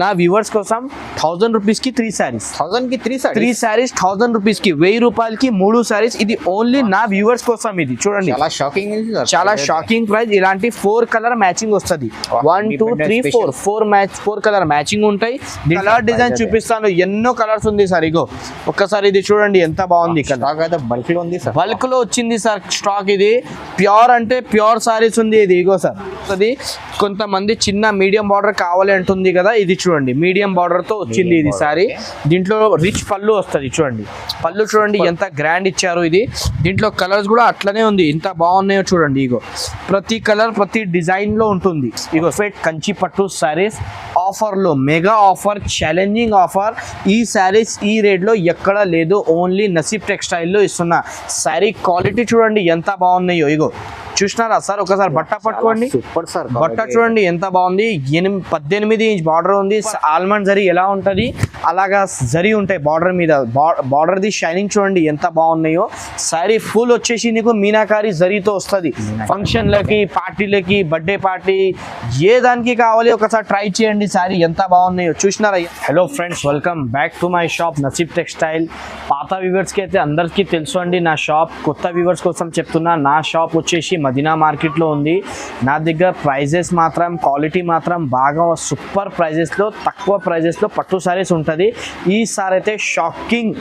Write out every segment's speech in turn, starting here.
నా వ్యూవర్స్ కోసం 1000 రూపీస్ కి 3 సారీస్, 1000 కి 3 సారీస్, 3 సారీస్ 1000 రూపీస్ కి 1000 రూపాయలకి 3 సారీస్. ఇది ఓన్లీ నా వ్యూవర్స్ కోసం. ఇది చూడండి చాలా షాకింగ్, చాలా షాకింగ్ ప్రైస్. ఇలాంటి 4 కలర్ మ్యాచింగ్ వస్తుంది. 1 2 3 4 కలర్ మ్యాచింగ్ ఉంటాయి. కలర్ డిజైన్ చూపిస్తాను, ఎన్నో కలర్స్ ఉంది సార్. ఇగో ఒక్కసారి ఇది చూడండి ఎంత బాగుంది. బల్క్ లో ఉంది సార్, బల్క్ లో వచ్చింది సార్ స్టాక్. ఇది ప్యూర్ అంటే ప్యూర్ సారీస్ ఉంది. ఇది ఇగో సార్, అది కొంతమంది చిన్న మీడియం బార్డర్ కావాలి అంటుంది కదా, ఇది చూడండి మీడియం బార్డర్ తో వచ్చింది ఇది సారీ. దీంట్లో రిచ్ పళ్ళు వస్తుంది. చూడండి పళ్ళు చూడండి ఎంత గ్రాండ్ ఇచ్చారు. ఇది దీంట్లో కలర్స్ కూడా అట్లనే ఉంది, ఎంత బాగున్నాయో చూడండి. ఇగో ప్రతి కలర్ ప్రతి డిజైన్ లో ఉంటుంది. ఇగో ఫెట్ కంచి పట్టు సారీస్ ఆఫర్ లో, మెగా ఆఫర్, ఛాలెంజింగ్ ఆఫర్. ఈ సారీస్ ఈ రేట్ లో ఎక్కడ లేదు, ఓన్లీ నసీబ్ టెక్స్టైల్ లో ఇస్తున్నా. సారీ క్వాలిటీ చూడండి ఎంత బాగున్నాయో. ఇగో చూసినారా సార్, ఒకసారి బట్ట పట్టుకోండి. సూపర్ సార్, బట్ట చూడండి ఎంత బాగుంది. 18 ఇంచ్ బార్డర్ ఉంది. ఆల్మండ్ జరీ ఎలా ఉంటది అలాగా జరీ ఉంటాయి బార్డర్ మీద. బార్డర్ ది షైనింగ్ చూడండి ఎంత బాగున్నాయో. సారీ ఫుల్ వచ్చేసి నీకు మీనాకారి జరీతో వస్తుంది. ఫంక్షన్లకి, పార్టీలకి, బర్త్డే పార్టీ ఏ దానికి కావాలి ఒకసారి ట్రై చేయండి. సారీ ఎంత బాగున్నాయో చూసినారా. Hello friends, welcome back to my shop నసీబ్ textile. పాత వ్యూవర్స్కి అయితే అందరికీ తెలుసు అండి నా షాప్. కొత్త వ్యూవర్స్ కోసం చెప్తున్నా, నా షాప్ వచ్చేసి మదీనా మార్కెట్లో ఉంది. నా దగ్గర ప్రైజెస్ మాత్రం, క్వాలిటీ మాత్రం బాగా సూపర్ ప్రైజెస్లో, తక్కువ ప్రైజెస్లో పట్టు సారీస్ ఉంటుంది. ఈసారి అయితే షాకింగ్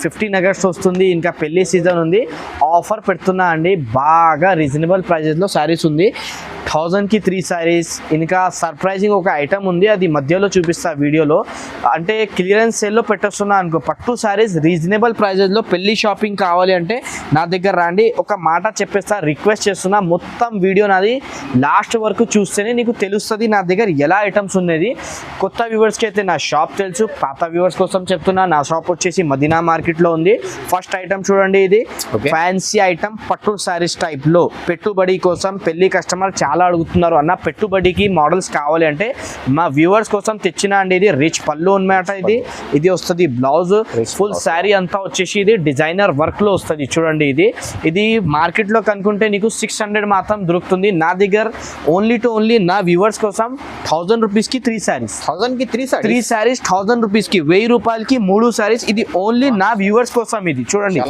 15 ఆగస్ట్ వస్తుంది, ఇంకా పెళ్లి సీజన్ ఉంది. ఆఫర్ పెడుతున్నా అండి, బాగా రీజనబుల్ ప్రైజెస్లో సారీస్ ఉంది. 1000 కి 3 సారీస్. ఇంకా సర్ప్రైజింగ్ ఒక ఐటమ్ ఉంది, అది మధ్యలో చూపిస్తా వీడియోలో. అంటే క్లియరెన్స్ సేల్లో పెట్టేస్తున్నా అనుకో. పట్టు సారీస్ రీజనబుల్ ప్రైజెస్లో పెళ్లి షాపింగ్ కావాలి అంటే నా దగ్గర రండి. ఒక మాట చెప్పేస్తా, రిక్వెస్ట్ చేస్తున్నా, మొత్తం వీడియో నాది లాస్ట్ వరకు చూస్తేనే నీకు తెలుస్తుంది నా దగ్గర ఎలా ఐటమ్స్ ఉన్నది. కొత్త వ్యూవర్స్కి అయితే నా షాప్ తెలుసు, పాత వ్యూవర్స్ కోసం చెప్తున్నా, నా షాప్ వచ్చేసి మదీనా మార్కెట్లో ఉంది. ఫస్ట్ ఐటమ్ చూడండి, ఇది ఫ్యాన్సీ ఐటమ్ పట్టు సారీస్ టైప్లో పెట్టుబడి కోసం. పెళ్లి కస్టమర్ చాలా అడుగుతున్నారు అన్న పెట్టుబడికి మోడల్స్ కావాలి అంటే మా వ్యూవర్స్ కోసం తెచ్చిన అండి. ఇది రిచ్ పళ్ళు అన్నమాట. ఇది వస్తుంది బ్లౌజ్. ఫుల్ శారీ అంతా వచ్చేసి ఇది డిజైనర్ వర్క్ లో వస్తుంది. చూడండి ఇది మార్కెట్ లో కనుక్కుంటే నీకు 600 మాత్రం దొరుకుతుంది. నా దగ్గర ఓన్లీ టు ఓన్లీ నా వ్యూవర్స్ కోసం 1000 రూపీస్ కి 3 సారీస్, 1000 కి 3 సారీస్ 1000 రూపీస్ కి 1000 రూపాయలకి 3 సారీస్. ఇది ఓన్లీ నా వ్యూవర్స్ కోసం. ఇది చూడండి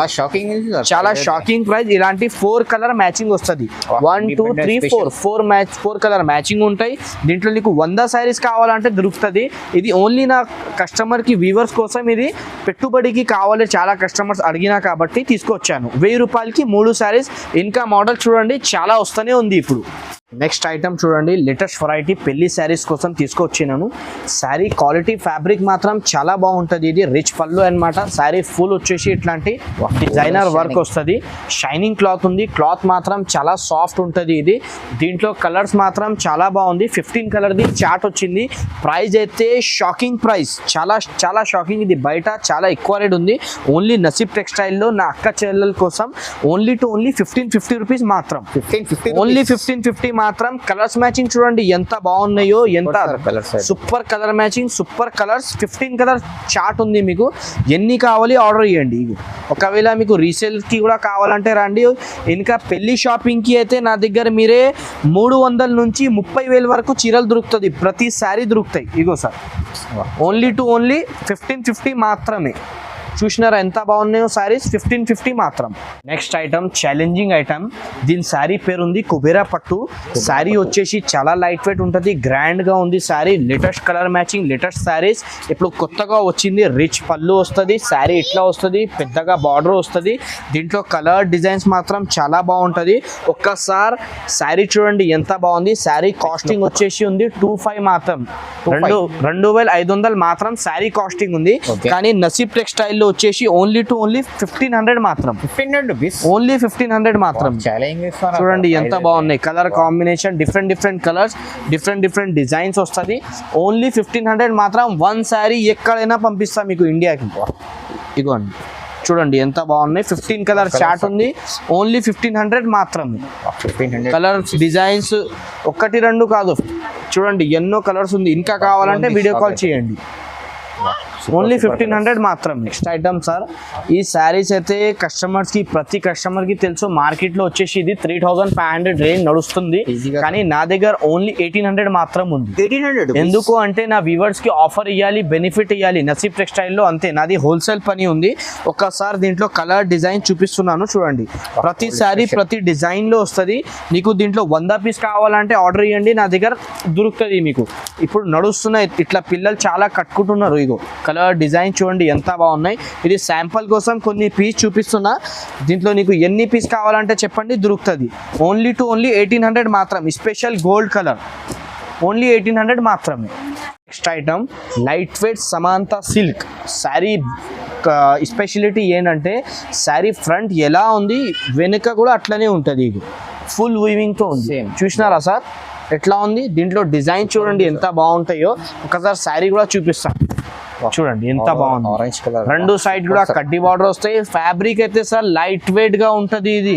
చాలా షాకింగ్ ప్రైస్. ఇలాంటి 4 కలర్ మ్యాచింగ్ వస్తుంది. 1 2 3 4 కలర్ మ్యాచింగ్ ఉంటాయి. దీంట్లో నీకు 100 సారీస్ కావాలంటే దొరుకుతుంది. ఇది ఓన్లీ నా కస్టమర్ కి వ్యూవర్స్ కోసం. ఇది పెట్టుబడికి కావాలి, చాలా కస్టమర్స్ అడిగినా కాబట్టి తీసుకొచ్చాను. 1000 రూపాయలకి 3 సారీస్. ఇంకా మోడల్ చూడండి చాలా వస్తూనే ఉంది. ఇప్పుడు నెక్స్ట్ ఐటమ్ చూడండి, లేటెస్ట్ వెరైటీ పెళ్లి శారీస్ కోసం తీసుకొచ్చినాను. శారీ క్వాలిటీ, ఫ్యాబ్రిక్ మాత్రం చాలా బాగుంటుంది. ఇది రిచ్ పళ్ళు అనమాట. శారీ ఫుల్ వచ్చేసి ఇట్లాంటి డిజైనర్ వర్క్ వస్తుంది. షైనింగ్ క్లాత్ ఉంది. క్లాత్ మాత్రం చాలా సాఫ్ట్ ఉంటుంది. ఇది దీంట్లో కలర్స్ మాత్రం చాలా బాగుంది. 15 కలర్ది చార్ట్ వచ్చింది. ప్రైస్ అయితే షాకింగ్ ప్రైస్, చాలా షాకింగ్. ఇది బయట చాలా ఎక్కువ రేట్ ఉంది. ఓన్లీ నసీబ్ టెక్స్టైల్లో నా అక్క చెల్లెల కోసం ఓన్లీ టు ఓన్లీ 1550 రూపీస్ మాత్రం. ఓన్లీ 1550 మాత్రం. కలర్స్ మ్యాచింగ్ చూడండి ఎంత బాగున్నాయో. ఎంత super colour matching, super colours. 15 colour chart ఉంది. మీకు ఎన్ని కావాలి ఆర్డర్ చేయండి. ఒకవేళ మీకు రీసేల్ కి కూడా కావాలంటే రండి. ఇంకా పెళ్లి షాపింగ్ కి అయితే నా దగ్గర మీరే 300 నుంచి 30,000 వరకు చీరలు దొరుకుతుంది. ప్రతి శారీ దొరుకుతాయి. ఇగో సార్, ఓన్లీ టు ఓన్లీ 1550 మాత్రమే. చూసినారా ఎంత బాగున్నాయో సారీస్. 1550 మాత్రం. Next item challenging item. దీని శారీ పేరు ఉంది కుబేరా పట్టు. శారీ వచ్చేసి చాలా లైట్ వెయిట్ ఉంటుంది, గ్రాండ్ గా ఉంది sari. Latest colour matching, latest saris. ఇప్పుడు కొత్తగా వచ్చింది. రిచ్ పళ్ళు వస్తుంది. శారీ ఇట్లా వస్తుంది, పెద్దగా బార్డర్ వస్తుంది. దీంట్లో కలర్ డిజైన్స్ మాత్రం చాలా బాగుంటుంది. ఒక్కసారి శారీ చూడండి ఎంత బాగుంది. శారీ కాస్టింగ్ వచ్చేసి ఉంది 25 మాత్రం. 2500 మాత్రం శారీ కాస్టింగ్ ఉంది. కానీ నసీబ్ టెక్స్టైల్ వచ్చేసి ఓన్లీ టు ఓన్లీ 1500 మాత్రం. 1500 రూపీస్, ఓన్లీ 1500 మాత్రం. చూడండి ఎంత బాగున్నాయి. Colour combination, different colours, different designs వస్తుంది. ఓన్లీ 1500 మాత్రం. 1 శారీ ఎక్కడైనా పంపిస్తా మీకు ఇండియాకి. ఇగోండి చూడండి ఎంత బాగున్నాయి. 15 కలర్ చార్ట్ ఉంది. ఓన్లీ 1500 మాత్రం. కలర్స్ డిజైన్స్ 1 2 కాదు, చూడండి ఎన్నో కలర్స్ ఉంది. ఇంకా కావాలంటే వీడియో కాల్ చేయండి. ఓన్లీ 1500 మాత్రం. నెక్స్ట్ ఐటమ్ సార్, ఈ శారీస్ అయితే కస్టమర్స్ కి ప్రతి కస్టమర్ కి తెలుసు మార్కెట్ లో వచ్చేసి ఇది 3500 రేంజ్ నడుస్తుంది, కానీ నా దగ్గర ఓన్లీ 1800 మాత్రం ఉంది. 1800 ఎందుకు అంటే నా వ్యూవర్స్ కి ఆఫర్ ఇవ్వాలి, బెనిఫిట్ ఇవ్వాలి. నసీబ్ టెక్స్టైల్ లో అంతే, నాది హోల్సేల్ పని ఉంది. ఒక్కసారి దీంట్లో కలర్ డిజైన్ చూపిస్తున్నాను చూడండి. ప్రతి శారీ ప్రతి డిజైన్ లో వస్తుంది. నీకు దీంట్లో 100 పీస్ కావాలంటే ఆర్డర్ ఇవ్వండి, నా దగ్గర దొరుకుతుంది మీకు. ఇప్పుడు నడుస్తున్నాయి ఇట్లా పిల్లలు చాలా కట్టుకుంటున్నారు. ఇగో కలర్ డిజైన్ చూడండి ఎంత బాగున్నాయి. ఇది శాంపుల్ కోసం కొన్ని పీస్ చూపిస్తున్నా. దీంట్లో నీకు ఎన్ని పీస్ కావాలంటే చెప్పండి, దొరుకుతుంది. ఓన్లీ 1800 మాత్రం. స్పెషల్ గోల్డ్ కలర్ ఓన్లీ 1800 మాత్రమే. Next item light weight Samantha silk sari. Speciality ఏంటంటే శారీ ఫ్రంట్ ఎలా ఉంది వెనుక కూడా అట్లనే ఉంటుంది. ఇది ఫుల్ వీవింగ్తో ఉంది. చూసినారా సార్ ఎట్లా ఉంది? దీంట్లో డిజైన్ చూడండి ఎంత బాగుంటాయో. ఒకసారి శారీ కూడా చూపిస్తాను చూడండి ఎంత బాగుంది. ఆరెంజ్ కలర్, రెండు సైడ్ కూడా కడ్డీ బార్డర్ వస్తాయి. ఫ్యాబ్రిక్ అయితే సార్ లైట్ వెయిట్ గా ఉంటది. ఇది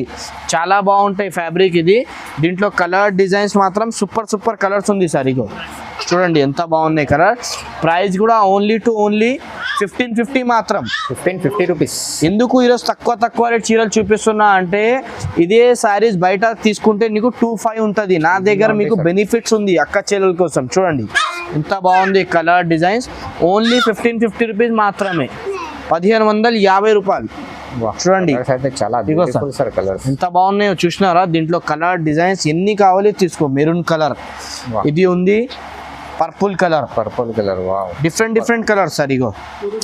చాలా బాగుంటాయి ఫ్యాబ్రిక్. ఇది దీంట్లో కలర్ డిజైన్స్ మాత్రం సూపర్ కలర్స్ ఉంది సార్. ఇగో చూడండి ఎంత బాగున్నాయి కలర్. ప్రైస్ కూడా ఓన్లీ 1550 మాత్రం. 1550 రూపీస్. ఎందుకు ఈరోజు తక్కువ రేట్ చీరలు చూపిస్తున్నా అంటే ఇదే శారీస్ బయట తీసుకుంటే నీకు 25 ఉంటుంది. నా దగ్గర మీకు బెనిఫిట్స్ ఉంది అక్క చెల్లెల కోసం. చూడండి ఎంత బాగుంది కలర్ డిజైన్స్. ఓన్లీ 1550 రూపీస్ మాత్రమే. 1550 రూపాయలు. చూడండి చాలా బ్యూటిఫుల్ సార్ కలర్స్ ఎంత బాగున్నాయో చూసినారా? దీంట్లో కలర్ డిజైన్స్ ఎన్ని కావాలి తీసుకో. మెరూన్ కలర్, ఇది ఉంది purple colour, wow, different colour sir. ఇగో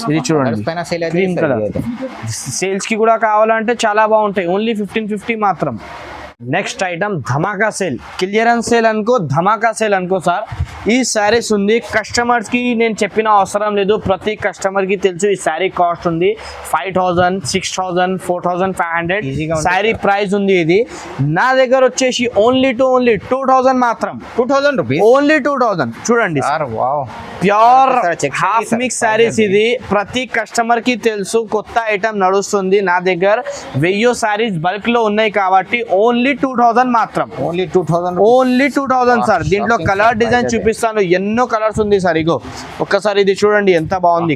ఇది చూడండి గ్రీన్ కలర్. సేల్స్ కి కూడా కావాలంటే చాలా బాగుంటాయి. ఓన్లీ 1550 మాత్రం. నెక్స్ట్ ఐటమ్ ధమాకా సేల్, క్లియరెన్స్ సేల్ అనుకో, ధమాకా సేల్ అనుకో సార్. ఈ శారీస్ ఉంది కస్టమర్స్ కి నేను చెప్పిన అవసరం లేదు. ప్రతి కస్టమర్ కి తెలుసు ఈ శారీ కాస్ట్ ఉంది 5000, 6000, 4500 శారీ ప్రైస్ ఉంది. ఇది నా దగ్గర వచ్చేసి ఓన్లీ 2000 మాత్రం. 2000 రూపీస్ ఓన్లీ 2000. చూడండి ప్యూర్ హాఫ్ మిక్స్ శారీస్. ఇది ప్రతి కస్టమర్ కి తెలుసు. కొత్త ఐటమ్ నడుస్తుంది నా దగ్గర. 1000 శారీస్ బల్క్ లో ఉన్నాయి కాబట్టి ఓన్లీ 2000 మాత్రం. Only 2000 sir. దీంట్లో కలర్ డిజైన్ చూపిస్తాను. ఎన్నో కలర్స్ ఉంది సార్. ఇగో ఒక్కసారి ఇది చూడండి ఎంత బాగుంది.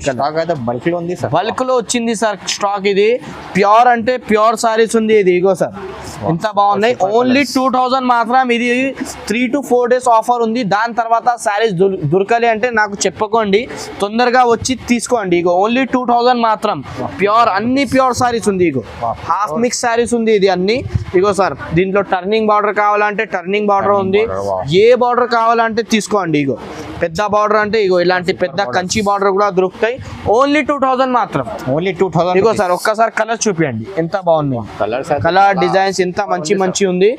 బల్క్ లో ఉంది సార్. బల్క్ లో వచ్చింది సార్ స్టాక్. ఇది ప్యూర్ అంటే ప్యూర్ సారీస్ ఉంది. ఇది ఇగో సార్ ఎంత బాగున్నాయి. ఓన్లీ 2000 మాత్రం. ఇది 3 to 4 days ఆఫర్ ఉంది. దాని తర్వాత శారీస్ దొరకాలి అంటే నాకు చెప్పుకోండి, తొందరగా వచ్చి తీసుకోండి. ఇగో ఓన్లీ 2000 మాత్రం. ప్యూర్ అన్ని ప్యూర్ సారీస్ ఉంది. ఇగో హాఫ్ మిక్స్ సారీస్ ఉంది ఇది అన్ని. ఇగో సార్ దీంట్లో టర్నింగ్ బార్డర్ కావాలంటే టర్నింగ్ బార్డర్ ఉంది. ఏ బార్డర్ కావాలంటే తీసుకోండి. ఇగో పెద్ద బార్డర్ అంటే ఇగో ఇలాంటి పెద్ద కంచి బార్డర్ కూడా దొరుకుతాయి. ఓన్లీ 2000 మాత్రం. ఓన్లీ 2000. ఇగో సార్ ఒక్కసారి కలర్ చూపించండి ఎంత బాగుంది. కలర్ డిజైన్స్ ఎంత మంచి ఉంది.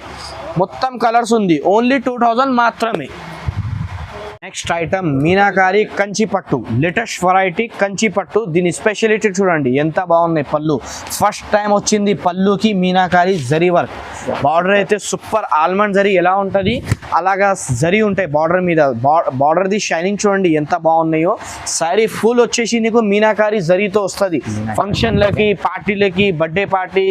మొత్తం కలర్స్ ఉంది. ఓన్లీ 2000 మాత్రమే. నెక్స్ట్ ఐటమ్ మీనాకారి కంచి పట్టు, లేటెస్ట్ వెరైటీ కంచి పట్టు. దీని స్పెషాలిటీ చూడండి ఎంత బాగున్నాయి. పళ్ళు ఫస్ట్ టైం వచ్చింది పళ్ళుకి మీనాకారి జరీ వర్క్. బార్డర్ అయితే సూపర్ ఆల్మండ్ జరీ ఎలా ఉంటుంది అలాగా జరీ ఉంటాయి బార్డర్ మీద. బార్డర్ది షైనింగ్ చూడండి ఎంత బాగున్నాయో. శారీ ఫుల్ వచ్చేసి నీకు మీనాకారి జరీతో వస్తుంది. ఫంక్షన్లకి, పార్టీలకి, బర్త్డే పార్టీ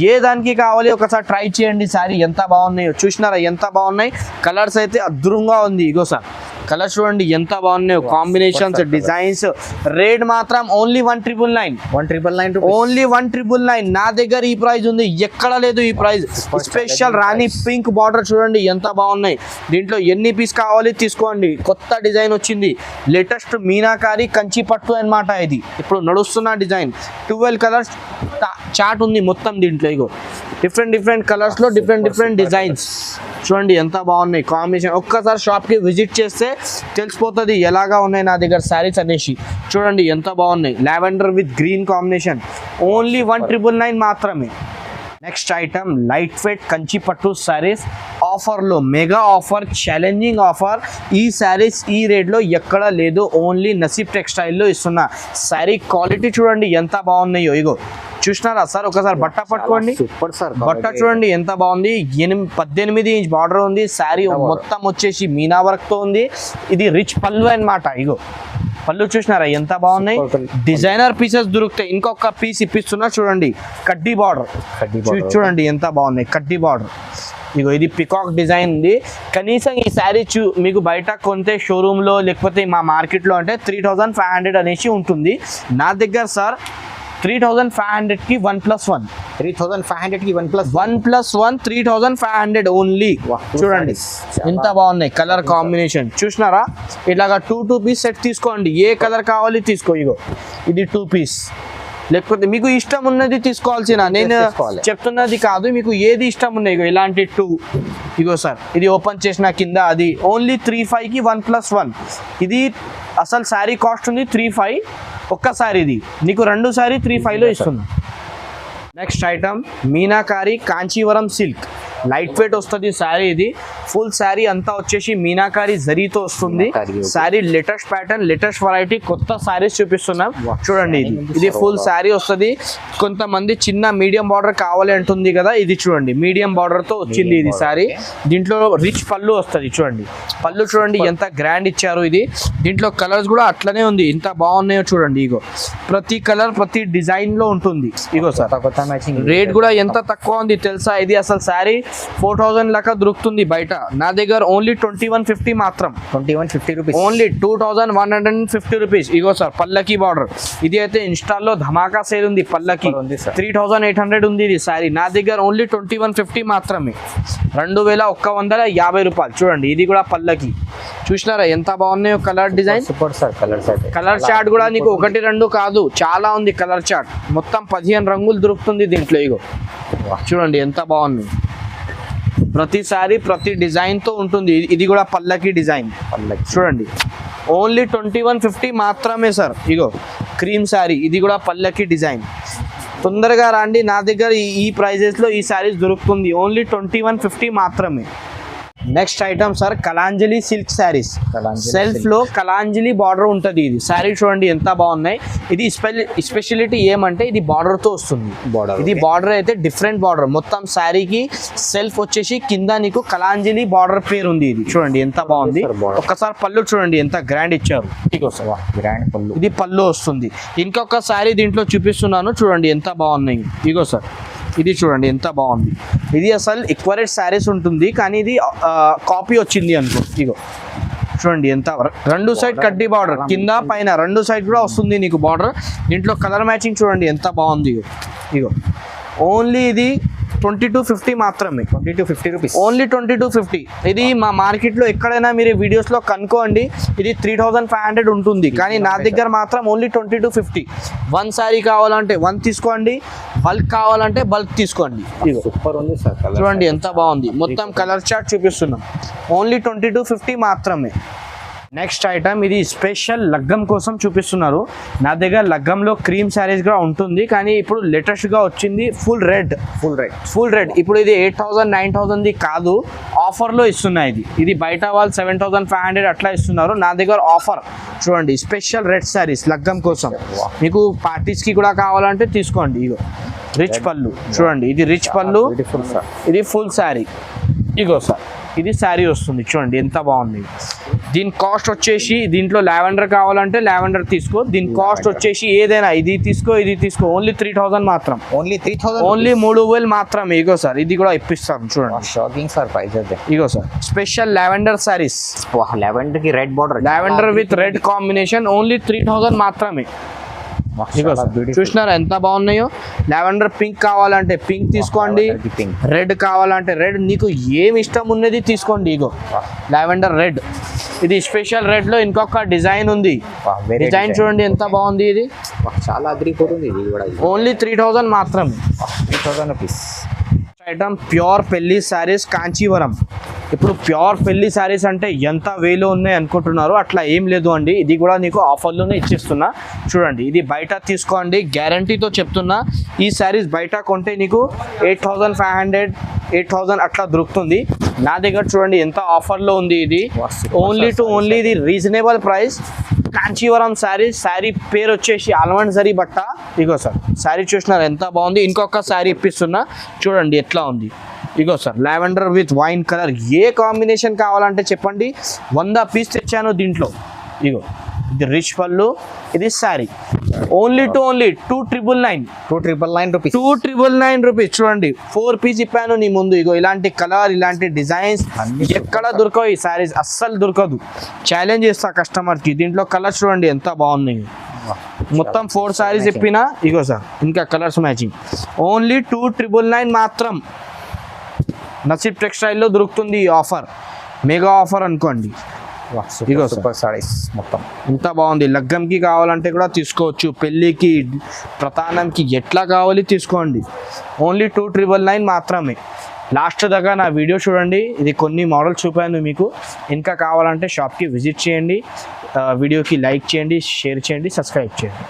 ఏ దానికి కావాలి ఒకసారి ట్రై చేయండి. శారీ ఎంత బాగున్నాయో చూసినారా ఎంత బాగున్నాయి. కలర్స్ అయితే అద్భుతంగా ఉంది. ఇగో సార్ కలర్స్ చూడండి ఎంత బాగున్నాయో. Combinations, designs. రేట్ మాత్రం ఓన్లీ 1999. ఓన్లీ 1999. నా దగ్గర ఈ ప్రైస్ ఉంది, ఎక్కడ లేదు ఈ ప్రైస్. స్పెషల్ రాణి పింక్ బార్డర్ చూడండి ఎంత బాగున్నాయి. దీంట్లో ఎన్ని పీస్ కావాలి తీసుకోండి. కొత్త డిజైన్ వచ్చింది. లేటెస్ట్ మీనాకారి కంచి పట్టు అన్నమాట. ఇది ఇప్పుడు నడుస్తున్న డిజైన్. 12 కలర్స్ చార్ట్ ఉంది మొత్తం దీంట్లో. ఇగో డిఫరెంట్ కలర్స్ లో డిఫరెంట్ డిజైన్స్ చూడండి ఎంత బాగున్నాయి కాంబినేషన్. ఒక్కసారి షాప్ కి విజిట్ చేస్తే తెలిసిపోతుంది ఎలాగా ఉన్నాయి నా దగ్గర శారీస్ అనేసి. చూడండి ఎంత బాగున్నాయి. Lavender with green combination. Only 1999 మాత్రమే. Next item light weight Kanchi పట్టు శారీస్ ఆఫర్లో, మెగా ఆఫర్, ఛాలెంజింగ్ ఆఫర్. ఈ శారీస్ ఈ రేట్లో ఎక్కడ లేదు. ఓన్లీ నసీబ్ టెక్స్టైల్లో ఇస్తున్నా. శారీ క్వాలిటీ చూడండి ఎంత బాగున్నాయో. ఇగో చూసినారా సార్ ఒకసారి బట్ట పట్టుకోండి. Super sir. బట్ట చూడండి ఎంత బాగుంది. 18 ఇంచ్ బార్డర్ ఉంది. శారీ మొత్తం వచ్చేసి మీనా వర్క్ తో ఉంది. ఇది రిచ్ పళ్ళు అన్నమాట. ఇగో పళ్ళు చూసినారా ఎంత బాగున్నాయి. డిజైనర్ పీసెస్ దొరుకుతాయి. ఇంకొక పీస్ ఇప్పిస్తున్నా చూడండి. కడ్డీ బార్డర్ చూడండి ఎంత బాగున్నాయి. కడ్డీ బార్డర్ ఇగో ఇది పికాక్ డిజైన్ ఉంది. కనీసం ఈ శారీ మీకు బయట కొంటే షోరూంలో లేకపోతే మా మార్కెట్లో అంటే 3500 అనేసి ఉంటుంది. నా దగ్గర సార్ 3500కి 1+1, 3500కి 1+1, 1+1 3500 ఓన్లీ. చూడండి ఎంత బాగున్నాయి కలర్ కాంబినేషన్ చూసినారా. ఇలాగా 2 పీస్ సెట్ తీసుకోండి, ఏ కలర్ కావాలి తీసుకో. ఇగో ఇది 2 పీస్, లేకపోతే మీకు ఇష్టం ఉన్నది తీసుకోవాల్సిన, నేను చెప్తున్నది కాదు, మీకు ఏది ఇష్టం ఉన్నాయి. ఇగో ఇలాంటి 2 ఇగో సార్, ఇది ఓపెన్ చేసిన కింద అది ఓన్లీ 35కి 1+1. ఇది అసలు శారీ కాస్ట్ ఉంది 35, ఒక్కసారి ఇది నీకు 2 సారీ 35లో ఇస్తున్నా. Next item meenakari Kanjeevaram silk, light weight వస్తుంది శారీ. ఇది ఫుల్ శారీ అంతా వచ్చేసి మీనాకారి జరీతో వస్తుంది sari. Latest pattern, latest variety, కొత్త శారీస్ చూపిస్తున్నాం చూడండి. ఇది ఫుల్ శారీ వస్తుంది. కొంతమంది చిన్న మీడియం బార్డర్ కావాలి అంటుంది కదా, ఇది చూడండి మీడియం బార్డర్ తో వచ్చింది ఇది శారీ. దీంట్లో రిచ్ పళ్ళు వస్తుంది చూడండి. పళ్ళు చూడండి ఎంత గ్రాండ్ ఇచ్చారు. ఇది దీంట్లో కలర్స్ కూడా అట్లనే ఉంది, ఎంత బాగున్నాయో చూడండి. ఇగో ప్రతి కలర్ ప్రతి డిజైన్ లో ఉంటుంది. ఇగో సార్ రేట్ కూడా ఎంత తక్కువ ఉంది తెలుసా. ఇది అసలు శారీ 4000 లెక్క దొరుకుతుంది బయట, నా దగ్గర ఓన్లీ 2150 మాత్రం. 2150 రూపీస్, ఓన్లీ 2150 రూపీస్. ఇగో సార్ పల్లకి బార్డర్, ఇది అయితే ఇన్స్టాల్లో ధమాకా సేల్ ఉంది. పల్లకి 3800 ఉంది ఇది శారీ, నా దగ్గర ఓన్లీ 2150 మాత్రమే, 2150 రూపాయలు. చూడండి ఇది కూడా పల్లకి, చూసినారా ఎంత బాగున్నాయో కలర్ డిజైన్. కలర్ చార్ట్ కూడా నీకు 1 2 కాదు, చాలా ఉంది కలర్ చార్ట్. మొత్తం 15 రంగులు దొరుకుతుంది దీంట్లో. ఇగో చూడండి ఎంత బాగుంది. ప్రతిసారి ప్రతి డిజైన్ తో ఉంటుంది. ఇది కూడా పల్లకి డిజైన్. చూడండి ఓన్లీ 2150 మాత్రమే సార్. ఇగో క్రీమ్ శారీ, ఇది కూడా పల్లకి డిజైన్. తొందరగా రండి, నా దగ్గర ఈ ప్రైజెస్ లో ఈ శారీస్ దొరుకుతుంది, ఓన్లీ 2150 మాత్రమే. Next item sir Kalanjali silk saris, self లో కలాంజలి బార్డర్ ఉంటుంది. ఇది శారీ చూడండి ఎంత బాగున్నాయి. ఇది స్పెషాలిటీ ఏమంటే ఇది బార్డర్ తో వస్తుంది. ఇది బార్డర్ అయితే డిఫరెంట్ బార్డర్, మొత్తం శారీకి సెల్ఫ్ వచ్చేసి కింద నీకు కలాంజలి బార్డర్ పేరు ఉంది. ఇది చూడండి ఎంత బాగుంది. ఒక్కసారి పళ్ళు చూడండి ఎంత గ్రాండ్ ఇచ్చారు. గ్రాండ్ పళ్ళు, ఇది పళ్ళు వస్తుంది. ఇంకొక శారీ దీంట్లో చూపిస్తున్నాను చూడండి ఎంత బాగున్నాయి. ఇగో సార్ ఇది చూడండి ఎంత బాగుంది. ఇది అసలు ఎక్వరేట్ శారీస్ ఉంటుంది, కానీ ఇది కాపీ వచ్చింది అనుకో. ఇగో చూడండి ఎంత, 2 సైడ్ కడ్డీ బార్డర్, కింద పైన 2 సైడ్ కూడా వస్తుంది నీకు బార్డర్. దీంట్లో కలర్ మ్యాచింగ్ చూడండి ఎంత బాగుంది. ఇగో ఓన్లీ ఇది 2250 మాత్రమే, 2250 రూపీస్, ఓన్లీ 2250. ఇది మా మార్కెట్లో ఎక్కడైనా మీరు వీడియోస్లో కనుక్కోండి, ఇది 3500 ఉంటుంది, కానీ నా దగ్గర మాత్రం ఓన్లీ 2250. 1 శారీ కావాలంటే 1 తీసుకోండి, బల్క్ కావాలంటే బల్క్ తీసుకోండి. సూపర్ ఉంది సార్, చూడండి ఎంత బాగుంది. మొత్తం కలర్ చార్ట్ చూపిస్తున్నాం, ఓన్లీ 2250 మాత్రమే. నెక్స్ట్ ఐటమ్ ఇది స్పెషల్ లగ్గం కోసం చూపిస్తున్నారు. నా దగ్గర లగ్గంలో క్రీమ్ శారీస్ కూడా ఉంటుంది, కానీ ఇప్పుడు లేటెస్ట్గా వచ్చింది ఫుల్ రెడ్. ఇప్పుడు ఇది 8000 9000 కాదు, ఆఫర్లో ఇస్తున్నాయి. ఇది బయట వాళ్ళు 7500 అట్లా ఇస్తున్నారు, నా దగ్గర ఆఫర్. చూడండి స్పెషల్ రెడ్ శారీస్ లగ్గం కోసం, మీకు పార్టీస్కి కూడా కావాలంటే తీసుకోండి. ఇగో రిచ్ పళ్ళు చూడండి, ఇది రిచ్ పళ్ళు, ఇది ఫుల్ శారీ. ఇగో సార్ ఇది శారీ వస్తుంది చూడండి ఎంత బాగుంది. దీని కాస్ట్ వచ్చేసి, దీంట్లో లావెండర్ కావాలంటే లావెండర్ తీసుకో, దీని కాస్ట్ వచ్చేసి ఏదైనా ఇది తీసుకో ఇది తీసుకో, ఓన్లీ 3000 మాత్రం, ఓన్లీ 3000 మాత్రమే. ఇగో సార్ ఇది కూడా ఇప్పిస్తాను చూడండి. షాకింగ్ సార్ ప్రైస్ అయితే. ఇగో sir special lavender saris, lavender కి red border, lavender with red combination, only 3000 మాత్రమే. చూసినారా ఎంత బాగున్నాయో. లావెండర్ పింక్ కావాలంటే పింక్ తీసుకోండి, రెడ్ కావాలంటే రెడ్, నీకు ఏమి ఇష్టం ఉన్నది తీసుకోండి. ఇగో లావెండర్ రెడ్, ఇది స్పెషల్ రెడ్ లో ఇంకొక డిజైన్ ఉంది. డిజైన్ చూడండి ఎంత బాగుంది. ఇది చాలా అదిరిపోతుంది. ఇది కూడా ఓన్లీ 3000 మాత్రమే, 3000 రూపీస్. ఐటమ్ ప్యూర్ పెళ్లి శారీస్ కాంచీవరం. ఇప్పుడు ప్యూర్ పెళ్లి శారీస్ అంటే ఎంత వేలో ఉన్నాయి అనుకుంటున్నారు, అట్లా ఏం లేదు అండి. ఇది కూడా నీకు ఆఫర్లోనే ఇచ్చేస్తున్నా చూడండి. ఇది బయట తీసుకోండి, గ్యారంటీతో చెప్తున్నా. ఈ శారీస్ బయట కొంటే నీకు 8500 8000 అట్లా దొరుకుతుంది, నా దగ్గర చూడండి ఎంత ఆఫర్లో ఉంది. ఇది ఓన్లీ ఇది రీజనబుల్ ప్రైస్. కాంచీవరం శారీ పేరు వచ్చేసి అల్మండ్ జరీ బట్ట. ఇగో సార్ శారీ చూసినారు ఎంత బాగుంది. ఇంకొక శారీ ఇప్పిస్తున్నా చూడండి ఎట్లా ఉంది. ఇగో sir lavender with wine colour, ఏ కాంబినేషన్ కావాలంటే చెప్పండి, 100 పీస్ తెచ్చాను దీంట్లో. ఇగో ఇది రిచ్ పళ్ళు, ఇది శారీ. Only 2,999 rupees. 2,999 రూపీస్. చూడండి 4 పీస్ ఇప్పాను నీ ముందు. ఇగో ఇలాంటి కలర్, ఇలాంటి డిజైన్స్ ఎక్కడ దొరకవు. ఈ శారీస్ అస్సలు దొరకదు. ఛాలెంజ్ చేస్తా కస్టమర్ కి. దీంట్లో కలర్స్ చూడండి ఎంత బాగున్నాయి. మొత్తం 4 శారీస్ చెప్పినా ఇగో సార్ ఇంకా కలర్స్ మ్యాచింగ్. ఓన్లీ 2,999 మాత్రం. నసీబ్ టెక్స్టైల్లో దొరుకుతుంది ఈ ఆఫర్, మెగా ఆఫర్ అనుకోండి. ఇగో సూపర్ సారీస్ మొత్తం ఎంత బాగుంది. లగ్గంకి కావాలంటే కూడా తీసుకోవచ్చు, పెళ్ళికి, ప్రధానంకి ఎట్లా కావాలి తీసుకోండి. ఓన్లీ 2,999 మాత్రమే. లాస్ట్ దాకా నా వీడియో చూడండి. ఇది కొన్ని మోడల్స్ చూపాను మీకు. ఇంకా కావాలంటే షాప్కి విజిట్ చేయండి. వీడియోకి లైక్ చేయండి, షేర్ చేయండి, సబ్స్క్రైబ్ చేయండి.